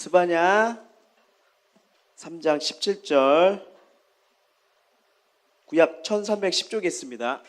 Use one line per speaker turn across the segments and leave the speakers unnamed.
스바냐 3장 17절 구약 1310쪽에 있습니다.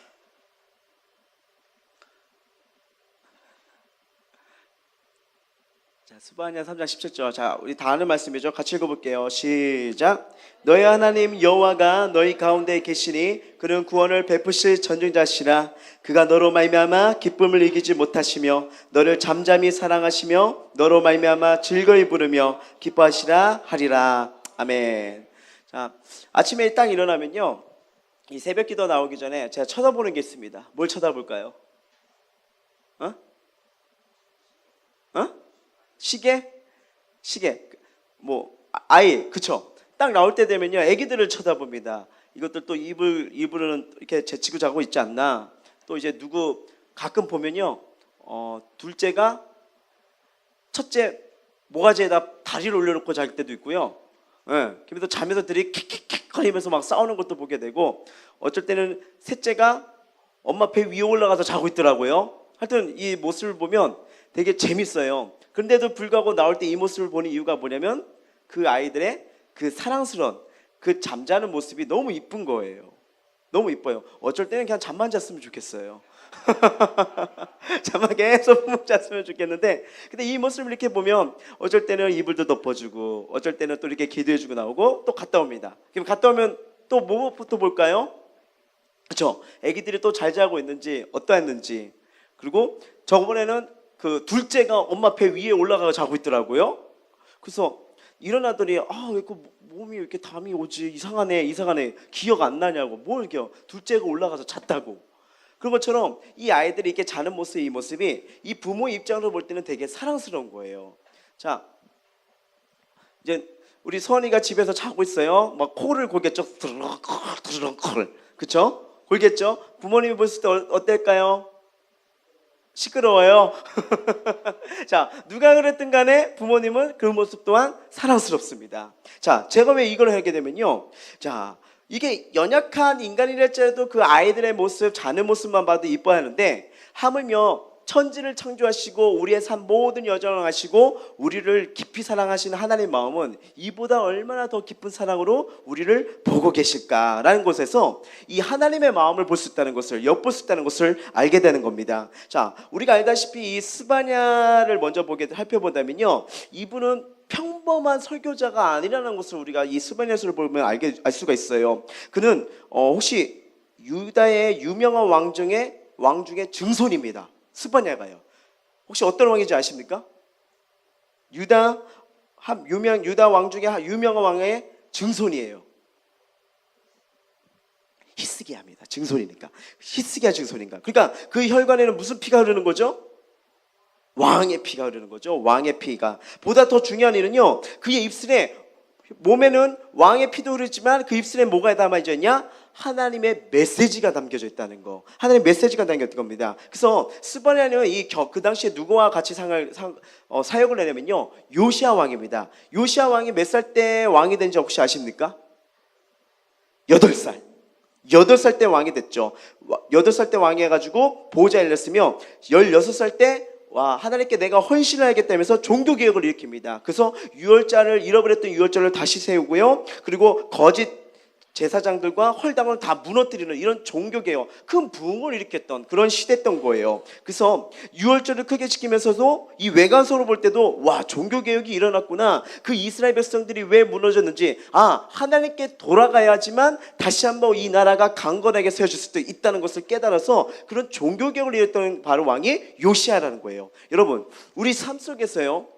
자, 스바냐 3장 17절. 자, 우리 다 아는 말씀이죠. 같이 읽어볼게요. 시작. 너희 하나님 여호와가 너희 가운데 계시니 그는 구원을 베푸실 전쟁자시라. 그가 너로 말미암아 기쁨을 이기지 못하시며 너를 잠잠히 사랑하시며 너로 말미암아 즐거이 부르며 기뻐하시라 하리라. 아멘. 자, 아침에 딱 일어나면요, 이 새벽 기도 나오기 전에 제가 쳐다보는 게 있습니다. 뭘 쳐다볼까요? 시계? 아이, 그쵸? 딱 나올 때 되면요, 애기들을 쳐다봅니다. 이것들 또 이불은 이렇게 제치고 자고 있지 않나? 또 이제 누구 가끔 보면요, 둘째가 첫째 모가지에다 다리를 올려놓고 잘 때도 있고요. 예, 그래서 자면서 들이 킥킥킥 거리면서 막 싸우는 것도 보게 되고, 어쩔 때는 셋째가 엄마 배 위에 올라가서 자고 있더라고요. 하여튼 이 모습을 보면 되게 재밌어요. 그런데도 불구하고 나올 때 이 모습을 보는 이유가 뭐냐면 그 아이들의 그 사랑스러운 그 잠자는 모습이 너무 이쁜 거예요. 너무 이뻐요. 어쩔 때는 그냥 잠만 잤으면 좋겠어요. 잠만 계속 푹 잤으면 좋겠는데, 근데 이 모습을 이렇게 보면 어쩔 때는 이불도 덮어주고 어쩔 때는 또 이렇게 기도해주고 나오고 또 갔다 옵니다. 그럼 갔다 오면 또 뭐부터 볼까요? 그렇죠? 애기들이 또 잘 자고 있는지 어떠했는지. 그리고 저번에는 그 둘째가 엄마 배 위에 올라가서 자고 있더라고요. 그래서 일어나더니 왜 그 몸이 이렇게 담이 오지, 이상하네 기억 안 나냐고. 뭘 이렇게 둘째가 올라가서 잤다고. 그런 것처럼 이 아이들이 이렇게 자는 모습, 이 모습이 이 부모 입장으로 볼 때는 되게 사랑스러운 거예요. 자, 이제 우리 서원이가 집에서 자고 있어요. 막 코를 골겠죠. 드르렁 그쵸? 골겠죠? 부모님이 보실 때 어떨까요? 시끄러워요. 자, 누가 그랬든 간에 부모님은 그 모습 또한 사랑스럽습니다. 자, 제가 왜 이걸 하게 되면요, 자, 이게 연약한 인간이랄지라도 그 아이들의 모습, 자는 모습만 봐도 이뻐하는데, 하물며 천지를 창조하시고 우리의 삶 모든 여정을 하시고 우리를 깊이 사랑하시는 하나님의 마음은 이보다 얼마나 더 깊은 사랑으로 우리를 보고 계실까라는 곳에서 이 하나님의 마음을 볼 수 있다는 것을, 엿볼 수 있다는 것을 알게 되는 겁니다. 자, 우리가 알다시피 이 스바냐를 먼저 살펴보자면요, 이분은 평범한 설교자가 아니라는 것을 우리가 이 스바냐서를 보면 알 수가 있어요. 그는 혹시 유다의 유명한 왕 중에 증손입니다. 스바냐가요. 혹시 어떤 왕인지 아십니까? 유다 왕 중에 유명한 왕의 증손이에요. 히스기야입니다. 증손이니까. 히스기야 증손인가. 그러니까 그 혈관에는 무슨 피가 흐르는 거죠? 왕의 피가 흐르는 거죠. 왕의 피가. 보다 더 중요한 일은요, 그의 입술에, 몸에는 왕의 피도 흐르지만 그 입술에 뭐가 담아져 있냐? 하나님의 메시지가 담겨져 있다는 거. 하나님의 메시지가 담겨있던 겁니다. 그래서 스바냐는 그 당시에 누구와 같이 사역을 하냐면요, 요시야 왕입니다. 요시야 왕이 몇 살 때 왕이 된지 혹시 아십니까? 8살. 8살 때 왕이 됐죠. 8살 때 왕이 해가지고 보호자에 일렀으며 16살 때 하나님께 내가 헌신을 하겠다면서 종교개혁을 일으킵니다. 그래서 잃어버렸던 유월절을 다시 세우고요, 그리고 거짓 제사장들과 헐당을 다 무너뜨리는 이런 종교개혁, 큰 부흥을 일으켰던 그런 시대였던 거예요. 그래서 유월절을 크게 지키면서도 이 외관서로 볼 때도 종교개혁이 일어났구나, 그 이스라엘 백성들이 왜 무너졌는지, 하나님께 돌아가야지만 다시 한번 이 나라가 강건하게 세워질 수도 있다는 것을 깨달아서 그런 종교개혁을 일으켰던 바로 왕이 요시야라는 거예요. 여러분, 우리 삶 속에서요,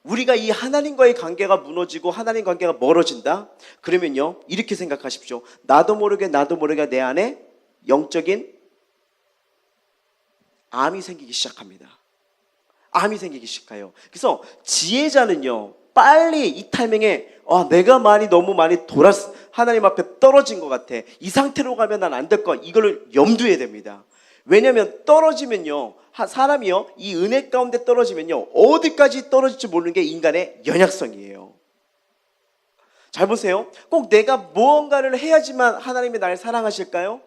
우리가 이 하나님과의 관계가 무너지고 하나님 관계가 멀어진다? 그러면요, 이렇게 생각하십시오. 나도 모르게 내 안에 영적인 암이 생기기 시작합니다. 암이 생기기 시작해요. 그래서 지혜자는요, 빨리 이 타이밍에 내가 너무 많이 하나님 앞에 떨어진 것 같아, 이 상태로 가면 난 안 될 것, 이거를 염두에 됩니다. 왜냐하면 떨어지면요, 사람이요, 이 은혜 가운데 떨어지면요, 어디까지 떨어질지 모르는 게 인간의 연약성이에요. 잘 보세요. 꼭 내가 무언가를 해야지만 하나님이 나를 사랑하실까요?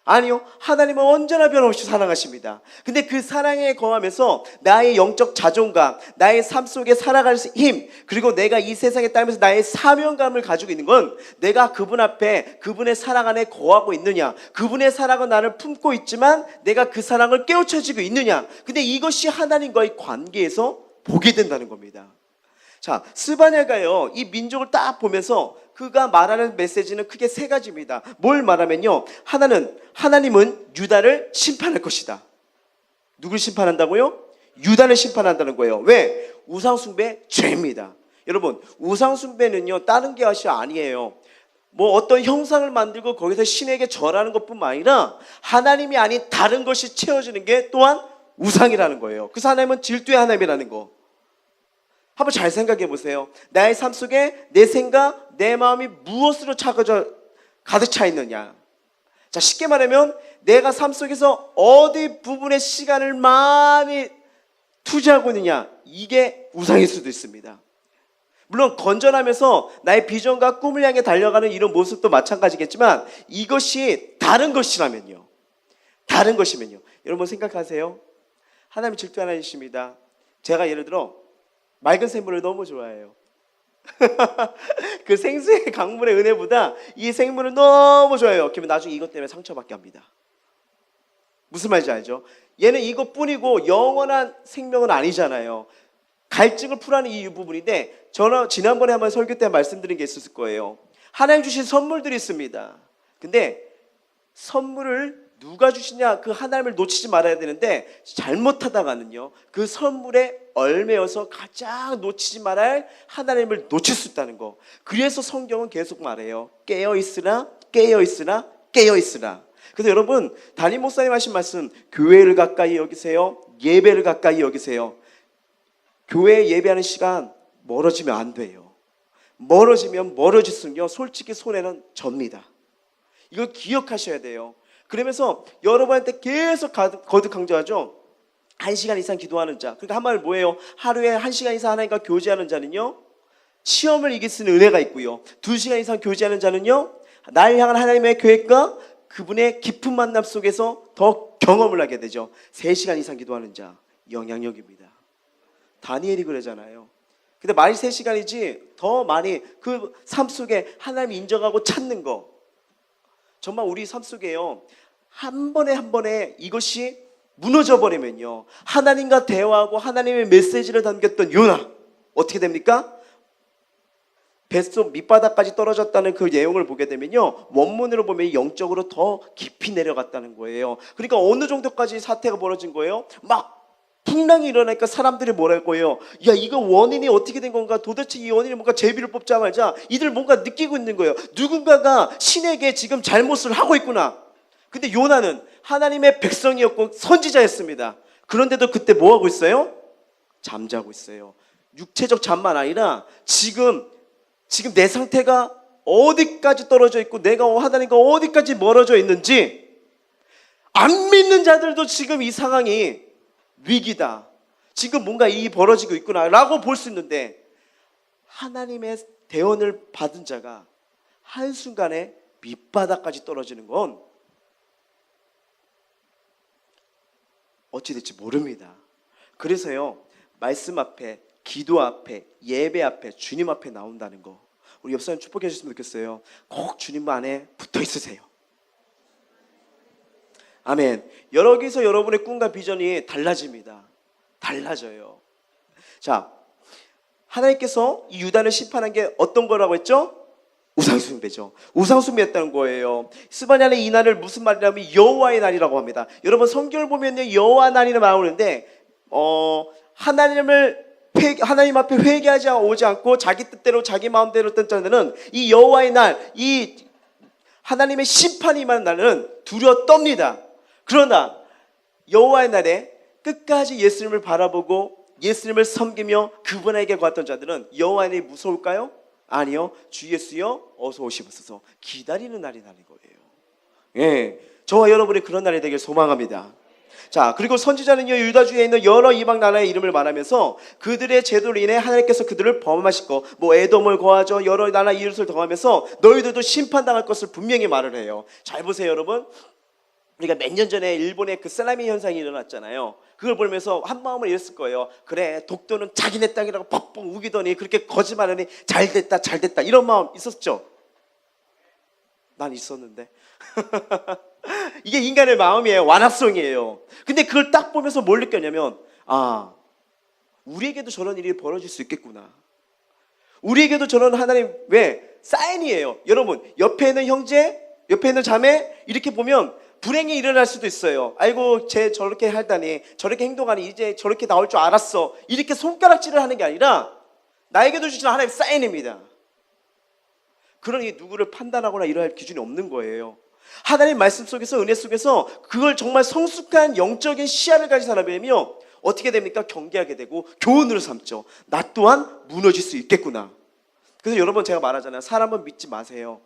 아니요. 하나님은 언제나 변함없이 사랑하십니다. 근데 그 사랑에 거하면서 나의 영적 자존감, 나의 삶 속에 살아갈 힘, 그리고 내가 이 세상에 따르면서 나의 사명감을 가지고 있는 건 내가 그분 앞에 그분의 사랑 안에 거하고 있느냐, 그분의 사랑은 나를 품고 있지만 내가 그 사랑을 깨우쳐지고 있느냐. 근데 이것이 하나님과의 관계에서 보게 된다는 겁니다. 자, 스바냐가요, 이 민족을 딱 보면서 그가 말하는 메시지는 크게 세 가지입니다. 뭘 말하면요, 하나님은 유다를 심판할 것이다. 누굴 심판한다고요? 유다를 심판한다는 거예요. 왜? 우상숭배 죄입니다. 여러분, 우상숭배는요 다른 게 아니에요. 뭐 어떤 형상을 만들고 거기서 신에게 절하는 것뿐만 아니라 하나님이 아닌 다른 것이 채워지는 게 또한 우상이라는 거예요. 그래서 하나님은 질투의 하나님이라는 거. 한번 잘 생각해 보세요. 나의 삶 속에 내 생각, 내 마음이 무엇으로 가득 차 있느냐. 자, 쉽게 말하면 내가 삶 속에서 어디 부분에 시간을 많이 투자하고 있느냐, 이게 우상일 수도 있습니다. 물론 건전하면서 나의 비전과 꿈을 향해 달려가는 이런 모습도 마찬가지겠지만 이것이 다른 것이라면요, 여러분 생각하세요. 하나님 질투 하나님이십니다. 제가 예를 들어 맑은 생물을 너무 좋아해요. 그 생수의 강물의 은혜보다 이 생물을 너무 좋아해요. 그러면 나중에 이것 때문에 상처받게 합니다. 무슨 말인지 알죠? 얘는 이것뿐이고 영원한 생명은 아니잖아요. 갈증을 풀어하는 이 부분인데, 저는 지난번에 한번 설교 때 말씀드린 게 있었을 거예요. 하나님 주신 선물들이 있습니다. 근데 선물을 누가 주시냐, 그 하나님을 놓치지 말아야 되는데 잘못하다가는요 그 선물에 얽매여서 가장 놓치지 말아야 할 하나님을 놓칠 수 있다는 거. 그래서 성경은 계속 말해요. 깨어있으라, 깨어있으라, 깨어있으라. 그래서 여러분, 담임 목사님 하신 말씀, 교회를 가까이 여기세요, 예배를 가까이 여기세요. 교회 예배하는 시간 멀어지면 안 돼요. 멀어질수록요 솔직히 손해는 접니다. 이걸 기억하셔야 돼요. 그러면서 여러분한테 계속 거듭 강조하죠. 1시간 이상 기도하는 자. 그러니까 한 말 뭐예요? 하루에 1시간 이상 하나님과 교제하는 자는요 시험을 이길 수 있는 은혜가 있고요, 2시간 이상 교제하는 자는요 날 향한 하나님의 계획과 그분의 깊은 만남 속에서 더 경험을 하게 되죠. 3시간 이상 기도하는 자 영향력입니다. 다니엘이 그러잖아요. 근데 말이 3시간이지 더 많이 그 삶 속에 하나님 인정하고 찾는 거, 정말 우리 삶 속에요 한 번에 이것이 무너져 버리면요, 하나님과 대화하고 하나님의 메시지를 담겼던 요나 어떻게 됩니까? 뱃속 밑바닥까지 떨어졌다는 그 내용을 보게 되면요, 원문으로 보면 영적으로 더 깊이 내려갔다는 거예요. 그러니까 어느 정도까지 사태가 벌어진 거예요? 막 풍랑이 일어나니까 사람들이 뭐랄 거예요? 야, 이거 원인이 어떻게 된 건가? 도대체 이 원인이 뭔가 제비를 뽑자 말자 이들 뭔가 느끼고 있는 거예요. 누군가가 신에게 지금 잘못을 하고 있구나. 근데 요나는 하나님의 백성이었고 선지자였습니다. 그런데도 그때 뭐 하고 있어요? 잠자고 있어요. 육체적 잠만 아니라 지금 내 상태가 어디까지 떨어져 있고 내가 하나님과 어디까지 멀어져 있는지, 안 믿는 자들도 지금 이 상황이 위기다, 지금 뭔가 일이 벌어지고 있구나 라고 볼 수 있는데, 하나님의 대언을 받은 자가 한순간에 밑바닥까지 떨어지는 건 어찌 될지 모릅니다. 그래서요, 말씀 앞에, 기도 앞에, 예배 앞에, 주님 앞에 나온다는 거, 우리 옆 사람 축복해 주셨으면 좋겠어요. 꼭 주님 안에 붙어 있으세요. 아멘. 여기서 여러분의 꿈과 비전이 달라집니다. 달라져요. 자, 하나님께서 이 유다를 심판한 게 어떤 거라고 했죠? 우상숭배죠. 우상숭배였다는 거예요. 스바냐는 이 날을 무슨 말이냐면 여호와의 날이라고 합니다. 여러분 성경을 보면요, 여호와 날이라 나오는데 하나님 앞에 회개하지 오지 않고 자기 뜻대로 자기 마음대로 했던 자들은 이 여호와의 날, 이 하나님의 심판이 임하는 날은 두려워 떱니다. 그러나 여호와의 날에 끝까지 예수님을 바라보고 예수님을 섬기며 그분에게 갔던 자들은 여호와의 날이 무서울까요? 아니요. 주 예수여 어서 오시옵소서 기다리는 날이라는 거예요. 예, 저와 여러분이 그런 날이 되길 소망합니다. 자, 그리고 선지자는요 유다주에 있는 여러 이방 나라의 이름을 말하면서 그들의 제도로 인해 하나님께서 그들을 범하실 거, 에돔을 거하죠, 여러 나라 이웃을 더하면서 너희들도 심판당할 것을 분명히 말을 해요. 잘 보세요 여러분. 우리가 몇 년 전에 일본에 그 쓰나미 현상이 일어났잖아요. 그걸 보면서 한 마음을 이랬을 거예요. 그래, 독도는 자기네 땅이라고 벅벅 우기더니 그렇게 거짓말하니 잘 됐다 잘 됐다 이런 마음 있었죠? 난 있었는데 이게 인간의 마음이에요. 완합성이에요. 근데 그걸 딱 보면서 뭘 느꼈냐면, 아, 우리에게도 저런 일이 벌어질 수 있겠구나. 우리에게도 저런 하나님, 왜? 사인이에요. 여러분, 옆에 있는 형제, 옆에 있는 자매 이렇게 보면 불행이 일어날 수도 있어요. 아이고, 쟤 저렇게 하다니, 저렇게 행동하니 이제 저렇게 나올 줄 알았어. 이렇게 손가락질을 하는 게 아니라 나에게도 주시는 하나님의 사인입니다. 그러니 누구를 판단하거나 이러할 기준이 없는 거예요. 하나님 말씀 속에서, 은혜 속에서 그걸 정말 성숙한 영적인 시야를 가진 사람이라면 어떻게 됩니까? 경계하게 되고 교훈으로 삼죠. 나 또한 무너질 수 있겠구나. 그래서 여러분, 제가 말하잖아요. 사람은 믿지 마세요.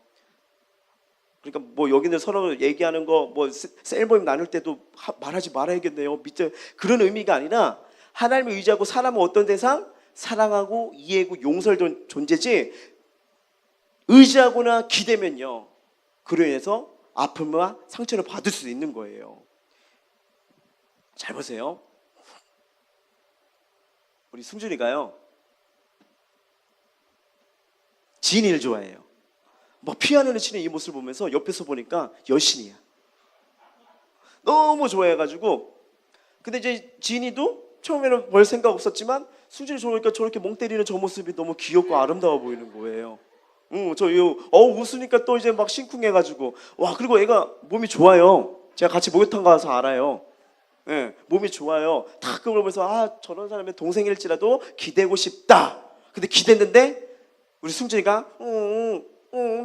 그러니까 뭐 여기는 서로 얘기하는 거, 뭐 셀모임 나눌 때도 말하지 말아야겠네요. 믿죠. 그런 의미가 아니라 하나님을 의지하고 사람은 어떤 대상? 사랑하고 이해하고 용서할 존재지, 의지하거나 기대면요, 그로 인해서 아픔과 상처를 받을 수 있는 거예요. 잘 보세요. 우리 승준이가요, 지인이를 좋아해요. 뭐 피아노를 치는 이 모습을 보면서 옆에서 보니까 여신이야. 너무 좋아해가지고. 근데 이제 지인이도 처음에는 별 생각 없었지만 승준이 좋으니까 저렇게 멍 때리는 저 모습이 너무 귀엽고 아름다워 보이는 거예요. 웃으니까 또 이제 막 심쿵해가지고, 와, 그리고 애가 몸이 좋아요. 제가 같이 목욕탕 가서 알아요. 예, 몸이 좋아요. 다 그걸 보면서, 아, 저런 사람의 동생일지라도 기대고 싶다. 근데 기댔는데 우리 승준이가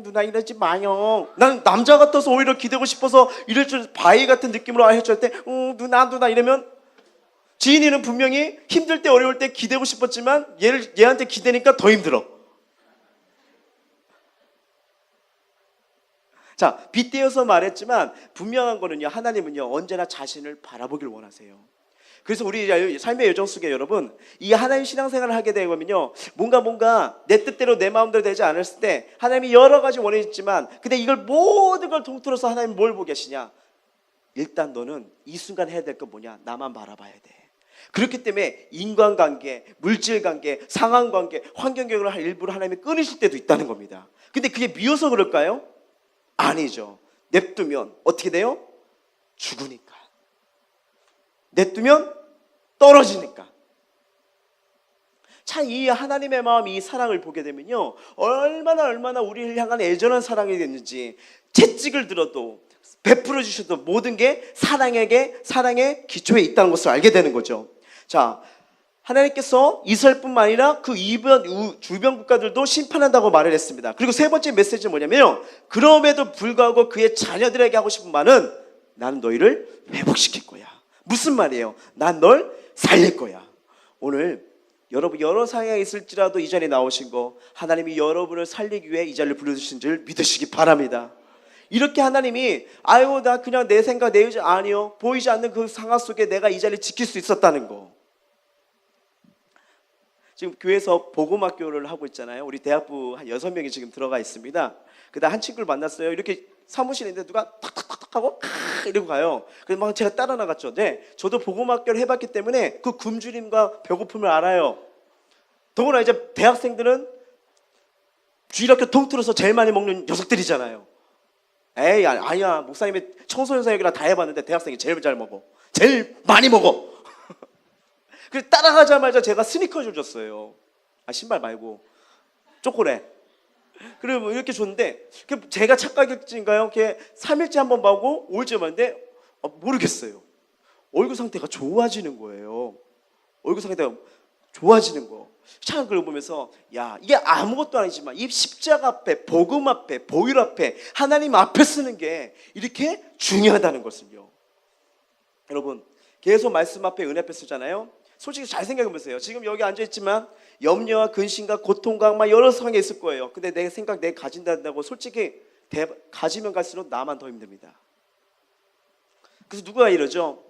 누나 이러지 마요. 난 남자 같아서 오히려 기대고 싶어서 이럴 줄 바위 같은 느낌으로 해줄 때 누나 이러면, 지인이는 분명히 힘들 때 어려울 때 기대고 싶었지만 얘한테 기대니까 더 힘들어. 자, 빗대어서 말했지만 분명한 거는요, 하나님은요 언제나 자신을 바라보길 원하세요. 그래서 우리 삶의 여정 속에 여러분, 이 하나님 신앙생활을 하게 되면요, 뭔가 내 뜻대로 내 마음대로 되지 않았을 때 하나님이 여러 가지 원인이 있지만, 근데 이걸 모든 걸 통틀어서 하나님 뭘 보고 계시냐? 일단 너는 이 순간 해야 될 건 뭐냐? 나만 바라봐야 돼. 그렇기 때문에 인간관계, 물질관계, 상황관계, 환경경을 일부러 하나님이 끊으실 때도 있다는 겁니다. 근데 그게 미워서 그럴까요? 아니죠. 냅두면 어떻게 돼요? 죽으니까. 냅두면 떨어지니까. 참, 이 하나님의 마음, 이 사랑을 보게 되면요, 얼마나 우리를 향한 애절한 사랑이 됐는지, 채찍을 들어도 베풀어 주셔도 모든 게 사랑의 기초에 있다는 것을 알게 되는 거죠. 자, 하나님께서 이스라엘뿐만 아니라 그 주변 국가들도 심판한다고 말을 했습니다. 그리고 세 번째 메시지는 뭐냐면요, 그럼에도 불구하고 그의 자녀들에게 하고 싶은 말은, 나는 너희를 회복시킬 거야. 무슨 말이에요? 난 널 살릴 거야. 오늘 여러분 여러 상황에 있을지라도 이 자리에 나오신 거, 하나님이 여러분을 살리기 위해 이 자리를 불러주신 줄 믿으시기 바랍니다. 이렇게 하나님이, 아유 나 그냥 내 생각 내 의지, 아니요, 보이지 않는 그 상황 속에 내가 이 자리를 지킬 수 있었다는 거. 지금 교회에서 복음학교를 하고 있잖아요. 우리 대학부 한 6명이 지금 들어가 있습니다. 그다음 한 친구를 만났어요. 이렇게 사무실에 있는데 누가 탁탁탁탁 하고 이러고 가요. 그래서 막 제가 따라 나갔죠. 네, 저도 복음학교를 해봤기 때문에 그 굶주림과 배고픔을 알아요. 더구나 이제 대학생들은 주일학교 통틀어서 제일 많이 먹는 녀석들이잖아요. 에이, 아니야, 목사님의 청소년 사역이라 다 해봤는데 대학생이 제일 잘 먹어. 제일 많이 먹어. 그래서 따라가자마자 제가 스니커즈를 줬어요. 아, 신발 말고 초콜릿. 그리고 이렇게 줬는데, 제가 착각인가요? 3일째 한번 봐고 5일째 봤는데 모르겠어요. 얼굴 상태가 좋아지는 거예요. 얼굴 상태가 좋아지는 거. 참, 그걸 보면서, 야, 이게 아무것도 아니지만 이 십자가 앞에, 복음 앞에, 보혈 앞에, 하나님 앞에 쓰는 게 이렇게 중요하다는 것을요. 여러분, 계속 말씀 앞에, 은혜 앞에 쓰잖아요. 솔직히 잘 생각해 보세요. 지금 여기 앉아있지만 염려와 근심과 고통과 막 여러 상황이 있을 거예요. 근데 내 생각 내가 가진다고 솔직히 가지면 갈수록 나만 더 힘듭니다. 그래서 누가 이러죠?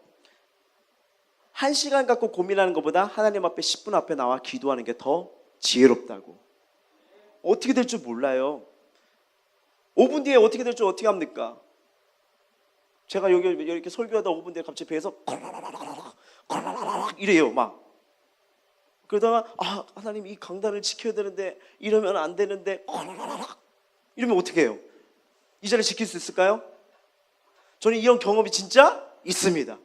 1시간 갖고 고민하는 것보다 하나님 앞에 10분 앞에 나와 기도하는 게 더 지혜롭다고. 어떻게 될 줄 몰라요. 5분 뒤에 어떻게 될 줄 어떻게 합니까? 제가 여기 이렇게 설교하다 5분 뒤에 갑자기 배에서 이래요 막. 그러다가 하나님 이 강단을 지켜야 되는데 이러면 안 되는데 이러면 어떻게 해요? 이 자리 지킬 수 있을까요? 저는 이런 경험이 진짜 있습니다.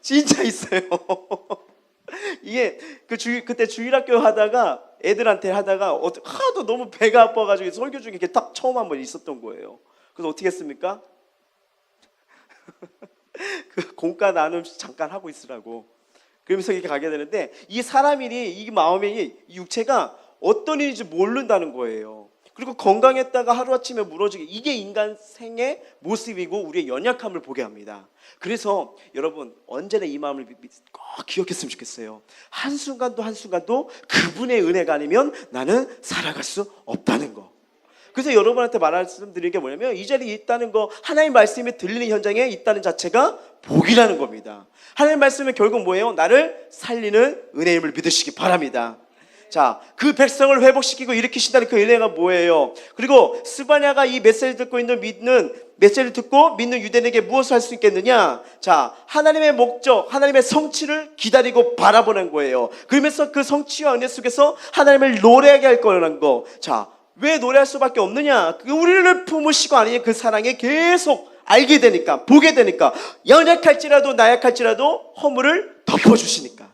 진짜 있어요. 이게 그때 주일학교 하다가 애들한테 하다가 하도 너무 배가 아파가지고 설교 중에 이렇게 딱 처음 한번 있었던 거예요. 그래서 어떻게 했습니까? 그 공과 나눔 잠깐 하고 있으라고. 그러면서 이렇게 가게 되는데 이 사람이 이 마음이 이 육체가 어떤 일인지 모른다는 거예요. 그리고 건강했다가 하루아침에 무너지게 이게 인간 생의 모습이고 우리의 연약함을 보게 합니다. 그래서 여러분 언제나 이 마음을 꼭 기억했으면 좋겠어요. 한순간도 그분의 은혜가 아니면 나는 살아갈 수 없다는 거. 그래서 여러분한테 말씀드리는 게 뭐냐면 이 자리에 있다는 거, 하나님 말씀이 들리는 현장에 있다는 자체가 복이라는 겁니다. 하나님 말씀은 결국 뭐예요? 나를 살리는 은혜임을 믿으시기 바랍니다. 자, 그 백성을 회복시키고 일으키신다는 그 은혜가 뭐예요? 그리고 스바냐가 이 메시지를 듣고 메시지를 듣고 믿는 유대인에게 무엇을 할 수 있겠느냐? 자, 하나님의 목적, 하나님의 성취를 기다리고 바라보는 거예요. 그러면서 그 성취와 은혜 속에서 하나님을 노래하게 할 거라는 거. 자, 왜 노래할 수밖에 없느냐? 우리를 품으시고 아니 그 사랑에 계속 알게 되니까, 보게 되니까, 연약할지라도 나약할지라도 허물을 덮어주시니까.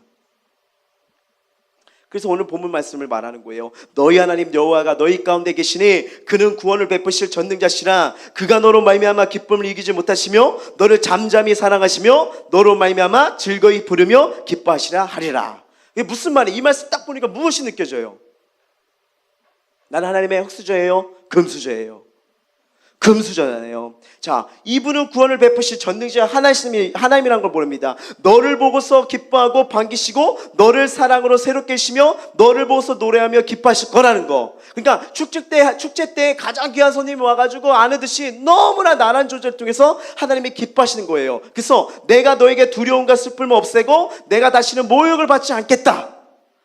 그래서 오늘 본문 말씀을 말하는 거예요. 너희 하나님 여호와가 너희 가운데 계시니 그는 구원을 베푸실 전능자시라. 그가 너로 말미암아 기쁨을 이기지 못하시며 너를 잠잠히 사랑하시며 너로 말미암아 즐거이 부르며 기뻐하시라 하리라. 이게 무슨 말이에요? 이 말씀 딱 보니까 무엇이 느껴져요? 나는 하나님의 흙수저예요? 금수저예요? 금수저잖아요. 자, 이분은 구원을 베푸실 전능자 하나님이란 걸 모릅니다. 너를 보고서 기뻐하고 반기시고 너를 사랑으로 새롭게 하시며 너를 보고서 노래하며 기뻐하실 거라는 거. 그러니까 축제 때 가장 귀한 손님이 와가지고 아내듯이 너무나 나란 조절 통해서 하나님이 기뻐하시는 거예요. 그래서 내가 너에게 두려움과 슬픔을 없애고 내가 다시는 모욕을 받지 않겠다.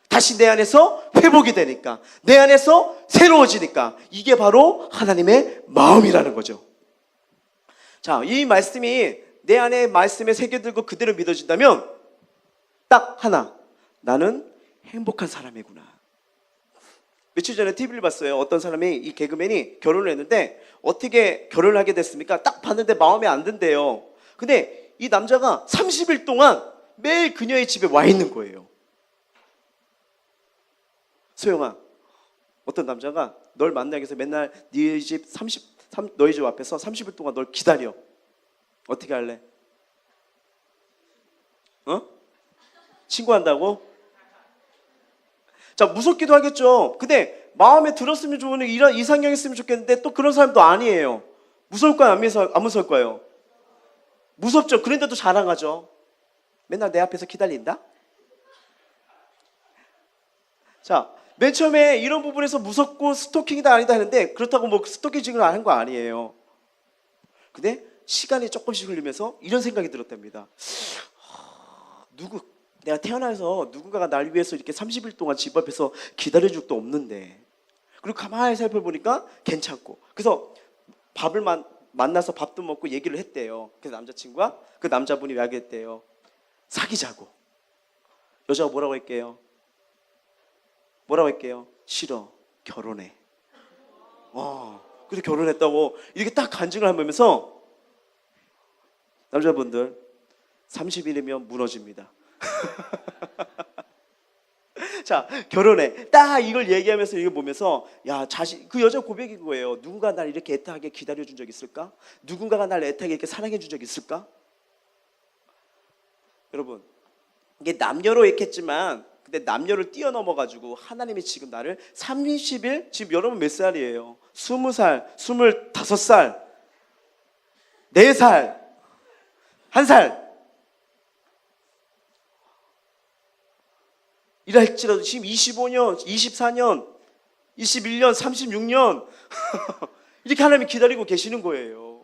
다시 내 안에서 회복이 되니까, 내 안에서 새로워지니까, 이게 바로 하나님의 마음이라는 거죠. 자, 이 말씀이 내 안에 말씀에 새겨들고 그대로 믿어진다면 딱 하나, 나는 행복한 사람이구나. 며칠 전에 TV를 봤어요. 어떤 사람이, 이 개그맨이 결혼을 했는데 어떻게 결혼을 하게 됐습니까? 딱 봤는데 마음에 안 든대요. 근데 이 남자가 30일 동안 매일 그녀의 집에 와 있는 거예요. 소영아, 어떤 남자가 널 만나기 위해서 맨날 너희 집 앞에서 30일 동안 널 기다려. 어떻게 할래? 친구한다고? 자, 무섭기도 하겠죠. 근데 마음에 들었으면 좋은 이런 이상형이 있으면 좋겠는데 또 그런 사람도 아니에요. 무서울까요? 안 무서울까요? 무섭죠. 그런데도 자랑하죠. 맨날 내 앞에서 기다린다? 자, 맨 처음에 이런 부분에서 무섭고 스토킹이다 아니다 하는데 그렇다고 뭐 스토킹을 하는 거 아니에요. 근데 시간이 조금씩 흘리면서 이런 생각이 들었답니다. 내가 태어나서 누군가가 날 위해서 이렇게 30일 동안 집 앞에서 기다려줄 적도 없는데, 그리고 가만히 살펴보니까 괜찮고, 그래서 밥을 만나서 밥도 먹고 얘기를 했대요. 그래서 남자친구가 그 남자분이 이야기했대요. 사귀자고. 여자가 뭐라고 할게요? 싫어. 결혼해. 그래서 결혼했다고 이렇게 딱 간증을 하면서, 남자분들 30일이면 무너집니다. 자, 결혼해. 딱 이걸 얘기하면서 이거 보면서, 야, 그 여자 고백인 거예요. 누군가 날 이렇게 애타게 기다려준 적 있을까? 누군가가 날 애타게 이렇게 사랑해준 적 있을까? 여러분, 이게 남녀로 했겠지만, 근데 남녀를 뛰어넘어가지고 하나님이 지금 나를 30일, 지금 여러분 몇 살이에요? 20살, 25살, 4살, 1살 이랄지라도 지금 25년, 24년, 21년, 36년 이렇게 하나님이 기다리고 계시는 거예요.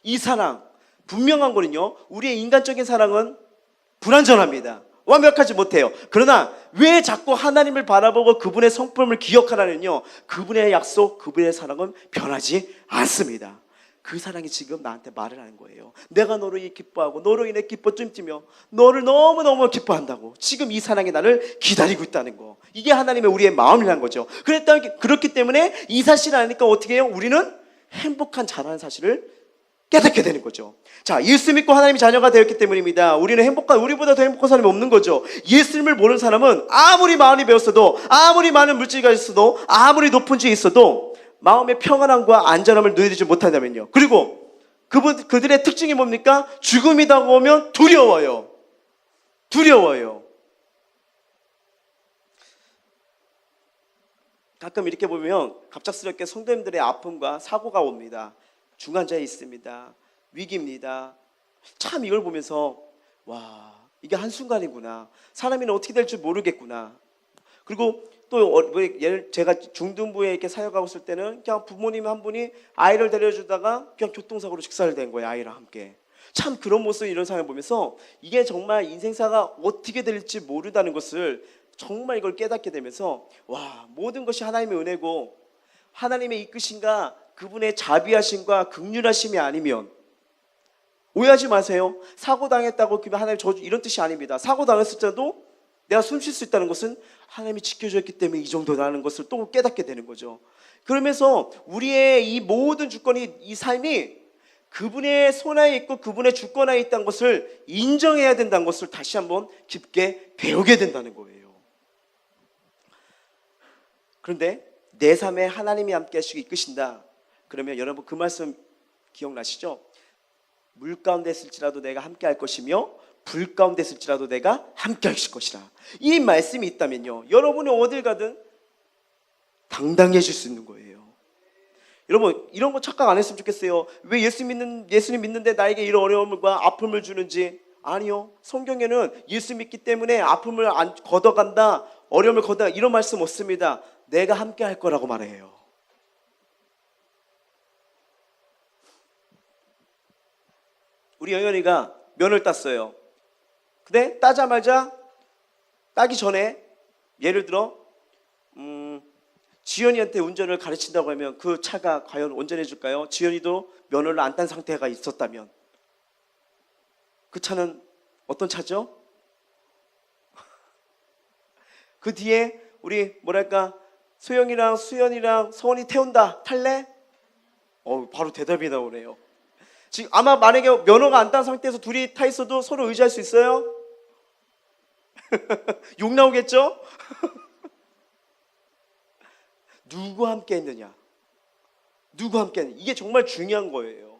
이 사랑, 분명한 거는요, 우리의 인간적인 사랑은 불완전합니다. 완벽하지 못해요. 그러나 왜 자꾸 하나님을 바라보고 그분의 성품을 기억하라는요, 그분의 약속, 그분의 사랑은 변하지 않습니다. 그 사랑이 지금 나한테 말을 하는 거예요. 내가 너로 기뻐하고 너로 인해 기뻐 찜찜며 너를 너무너무 기뻐한다고. 지금 이 사랑이 나를 기다리고 있다는 거. 이게 하나님의 우리의 마음이라는 거죠. 그렇기 때문에 이 사실을 아니까 어떻게 해요? 우리는 행복한 자라는 사실을 깨닫게 되는 거죠. 자, 예수 믿고 하나님의 자녀가 되었기 때문입니다. 우리보다 더 행복한 사람이 없는 거죠. 예수님을 모르는 사람은 아무리 많이 배웠어도, 아무리 많은 물질이 있어도, 아무리 높은 지에 있어도 마음의 평안함과 안전함을 누리지 못한다면요. 그리고 그들의 특징이 뭡니까? 죽음이 다가오면 두려워요. 가끔 이렇게 보면 갑작스럽게 성도님들의 아픔과 사고가 옵니다. 중환자에 있습니다. 위기입니다. 참 이걸 보면서 와, 이게 한순간이구나. 사람이 어떻게 될지 모르겠구나. 그리고 또 제가 중등부에 이렇게 사역하고 있을 때는 그냥 부모님 한 분이 아이를 데려주다가 그냥 교통사고로 직사를 거예요. 아이랑 함께. 참 그런 모습, 이런 상황을 보면서 이게 정말 인생사가 어떻게 될지 모르다는 것을 정말 이걸 깨닫게 되면서 와, 모든 것이 하나님의 은혜고 하나님의 이끄심과 그분의 자비하심과 긍휼하심이 아니면, 오해하지 마세요. 사고 당했다고 하나님 저주 이런 뜻이 아닙니다. 사고 당했을 때도 내가 숨 쉴 수 있다는 것은 하나님이 지켜줬기 때문에 이 정도라는 것을 또 깨닫게 되는 거죠. 그러면서 우리의 이 모든 주권이, 이 삶이 그분의 손아에 있고 그분의 주권하에 있다는 것을 인정해야 된다는 것을 다시 한번 깊게 배우게 된다는 거예요. 그런데 내 삶에 하나님이 함께 하시고 이끄신다. 그러면 여러분 그 말씀 기억나시죠? 물 가운데 있을지라도 내가 함께 할 것이며 불 가운데 있을지라도 내가 함께 하실 것이라. 이 말씀이 있다면요, 여러분이 어딜 가든 당당해질 수 있는 거예요. 여러분 이런 거 착각 안 했으면 좋겠어요. 왜 예수님 믿는데 나에게 이런 어려움과 아픔을 주는지. 아니요, 성경에는 예수 믿기 때문에 아픔을 걷어간다, 어려움을 걷어간다 이런 말씀 없습니다. 내가 함께 할 거라고 말해요. 우리 영현이가 면허를 땄어요. 근데 따기 전에 예를 들어 지연이한테 운전을 가르친다고 하면 그 차가 과연 운전해 줄까요? 지연이도 면허를 안 딴 상태가 있었다면 그 차는 어떤 차죠? 그 뒤에 우리 소영이랑 수연이랑 서원이 태운다. 탈래? 바로 대답이 나오네요. 지금 아마 만약에 면허가 안 딴 상태에서 둘이 타 있어도 서로 의지할 수 있어요? 욕 나오겠죠? 누구 함께 했느냐? 이게 정말 중요한 거예요.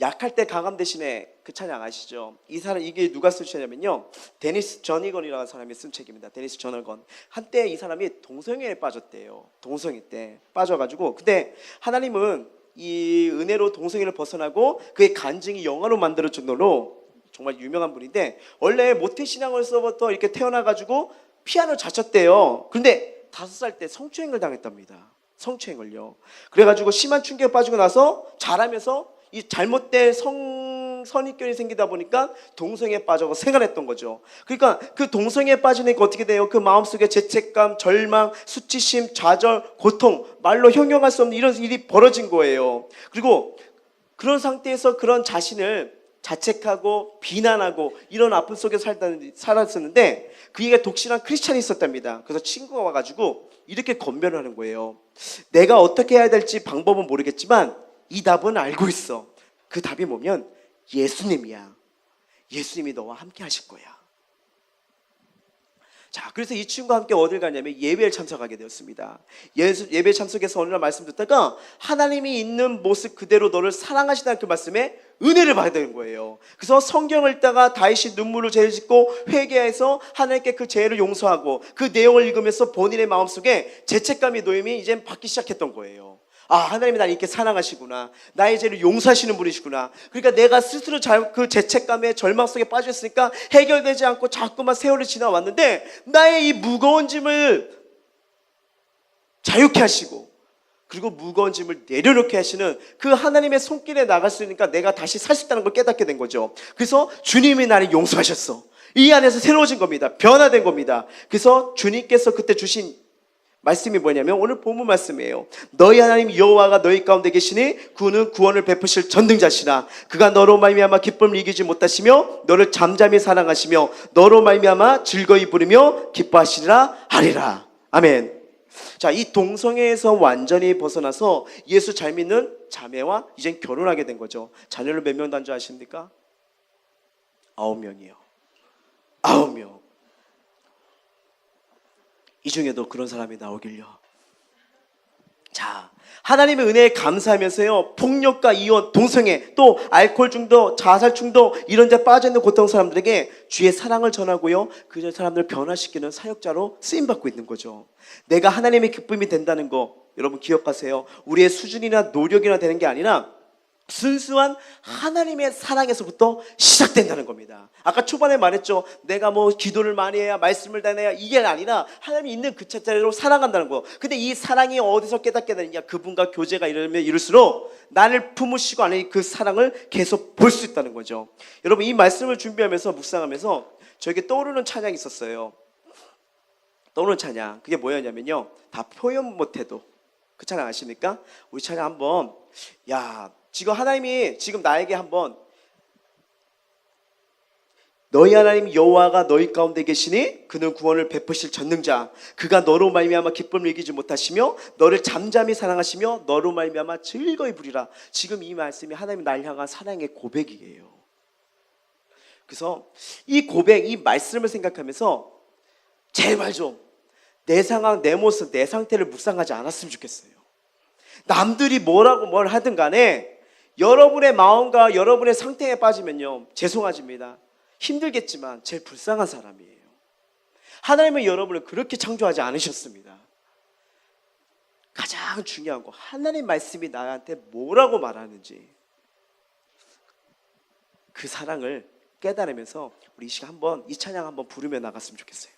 약할 때 강함 대신에 그 찬양 아시죠? 이게 누가 쓴 책이냐면요, 데니스 저니건이라는 사람이 쓴 책입니다. 데니스 저니건. 한때 이 사람이 동성애에 빠졌대요. 동성애 때 빠져가지고, 근데 하나님은 이 은혜로 동성애를 벗어나고 그의 간증이 영화로 만들어 정도로 정말 유명한 분인데, 원래 모태신앙으로서부터 이렇게 태어나가지고 피아노 잘 쳤대요. 그런데 5살 때 성추행을 당했답니다. 성추행을요. 그래가지고 심한 충격에 빠지고 나서 자라면서 이 잘못된 선입견이 생기다 보니까 동성애에 빠져서 생활했던 거죠. 그러니까 그 동성애에 빠지니까 어떻게 돼요? 그 마음속에 죄책감, 절망, 수치심, 좌절, 고통, 말로 형용할 수 없는 이런 일이 벌어진 거예요. 그리고 그런 상태에서 그런 자신을 자책하고 비난하고 이런 아픔 속에 살았었는데, 그에게 독실한 크리스찬이 있었답니다. 그래서 친구가 와가지고 이렇게 권면을 하는 거예요. 내가 어떻게 해야 될지 방법은 모르겠지만 이 답은 알고 있어. 그 답이 뭐냐면 예수님이야. 예수님이 너와 함께 하실 거야. 자, 그래서 이 친구와 함께 어딜 가냐면 예배를 참석하게 되었습니다. 예배 참석해서 어느 날 말씀 듣다가 하나님이 있는 모습 그대로 너를 사랑하시다는 그 말씀에 은혜를 받게 된 거예요. 그래서 성경을 읽다가 다윗이 눈물을 죄를 짓고 회개해서 하나님께 그 죄를 용서하고 그 내용을 읽으면서 본인의 마음속에 죄책감이 놓임이 이제 받기 시작했던 거예요. 아, 하나님이 나를 이렇게 사랑하시구나. 나의 죄를 용서하시는 분이시구나. 그러니까 내가 스스로 그 죄책감에 절망 속에 빠졌으니까 해결되지 않고 자꾸만 세월이 지나왔는데 나의 이 무거운 짐을 자유케 하시고 그리고 무거운 짐을 내려놓게 하시는 그 하나님의 손길에 나갈 수 있으니까 내가 다시 살 수 있다는 걸 깨닫게 된 거죠. 그래서 주님이 나를 용서하셨어. 이 안에서 새로워진 겁니다. 변화된 겁니다. 그래서 주님께서 그때 주신 말씀이 뭐냐면 오늘 본문 말씀이에요. 너희 하나님 여호와가 너희 가운데 계시니 그는 구원을 베푸실 전능자시라. 그가 너로 말미암아 기쁨을 이기지 못하시며 너를 잠잠히 사랑하시며 너로 말미암아 즐거이 부르며 기뻐하시리라 하리라. 아멘. 자, 이 동성애에서 완전히 벗어나서 예수 잘 믿는 자매와 이젠 결혼하게 된 거죠. 자녀를 몇 명 낳은 줄 아십니까? 9명이요. 9명. 이 중에도 그런 사람이 나오길요. 자, 하나님의 은혜에 감사하면서요, 폭력과 이혼, 동성애, 또 알코올 중독, 자살 중독 이런 데 빠져있는 고통 사람들에게 주의 사랑을 전하고요, 그 사람들을 변화시키는 사역자로 쓰임받고 있는 거죠. 내가 하나님의 기쁨이 된다는 거 여러분 기억하세요. 우리의 수준이나 노력이나 되는 게 아니라 순수한 하나님의 사랑에서부터 시작된다는 겁니다. 아까 초반에 말했죠. 내가 뭐 기도를 많이 해야 말씀을 다 해야 이게 아니라 하나님이 있는 그 자체로 사랑한다는 거. 근데 이 사랑이 어디서 깨닫게 되느냐? 그분과 교제가 이르면 이룰수록 나를 품으시고 안에 그 사랑을 계속 볼 수 있다는 거죠. 여러분 이 말씀을 준비하면서 묵상하면서 저에게 떠오르는 찬양이 있었어요. 떠오르는 찬양. 그게 뭐였냐면요. 다 표현 못해도 그 찬양 아십니까? 우리 찬양 한번 지금 하나님이 지금 나에게 한번 너희 하나님 여호와가 너희 가운데 계시니 그는 구원을 베푸실 전능자 그가 너로 말미암아 기쁨을 이기지 못하시며 너를 잠잠히 사랑하시며 너로 말미암아 즐거이 부리라. 지금 이 말씀이 하나님이 날 향한 사랑의 고백이에요. 그래서 이 고백, 이 말씀을 생각하면서 제발 좀 내 상황, 내 모습, 내 상태를 묵상하지 않았으면 좋겠어요. 남들이 뭐라고 뭘 하든 간에 여러분의 마음과 여러분의 상태에 빠지면요, 죄송하십니다. 힘들겠지만 제일 불쌍한 사람이에요. 하나님은 여러분을 그렇게 창조하지 않으셨습니다. 가장 중요한 거, 하나님 말씀이 나한테 뭐라고 말하는지 그 사랑을 깨달으면서 우리 이 시간 한번 이 찬양 한번 부르며 나갔으면 좋겠어요.